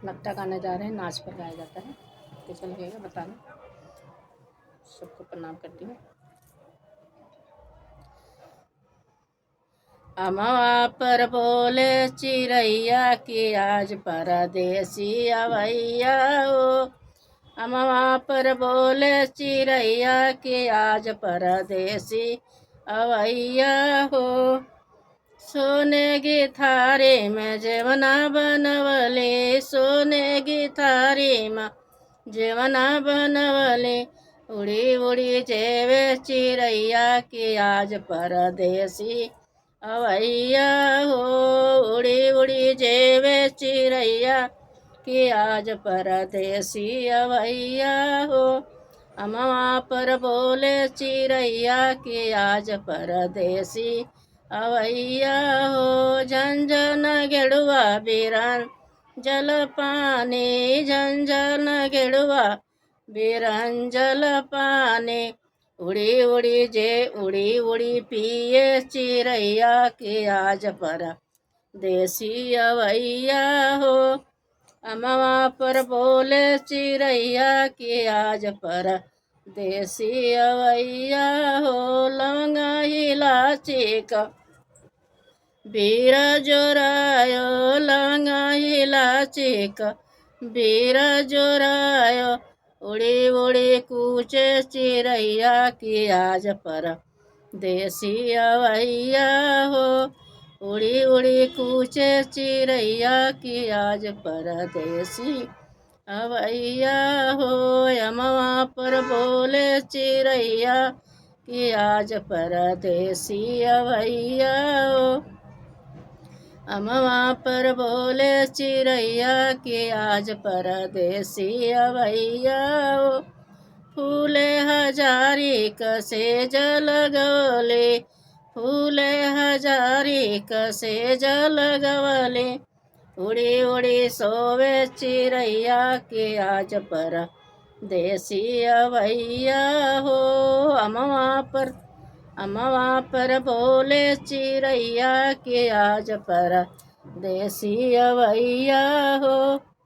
लगता गाने जा रहे हैं, नाच पर गाया जाता है। कैसा लगेगा बताना। सबको प्रणाम करती हूँ। अमवा पर बोले चिड़ैया कि आज परदेसी अवैया हो। अमवा पर बोले चिड़ैया कि आज परदेसी अवैया हो। सोने की थारी में जेवना बनवले, सोने की थारी में जेवना बनवले। उड़ी उड़ी जेवे चिड़ैया कि आज परदेसी अवैया हो। उड़ी उड़ी जेवे चिड़ैया कि आज परदेसी अवैया हो। अमवा पर बोले चिड़ैया कि आज परदेसी अवैया हो। झंझन गेड़ुआ बिरन जल पानी, झंझन गेड़ुआ बिरन जल पानी। उड़ी उड़ी पिए चिड़ैया कि आज परदेसी अवैया हो। अमवा पर बोले चिड़ैया कि आज परदेसी अवैया हो। लवंगा इलायची का बीरा जोरायो, लवंगा इलायची का बीरा जोरायो। उड़ी उड़ी कूचे चिड़ैया कि आज परदेसी अवैया हो। उड़ी उड़ी कूचे चिड़ैया कि आज परदेसी अवैया हो। अमवा पर बोले चिड़ैया कि आज परदेसी अवैया हो। अमवा पर बोले चिड़ैया कि आज परदेसी अवैया हो। फूले हजारी कसे जल गवले, फूले हजारी कसे जल गवले। उड़ी उड़ी सोवे चिड़ैया कि आज परदेसी अवैया हो। अमवा पर बोले चिड़ैया कि आज परदेसी अवैया हो।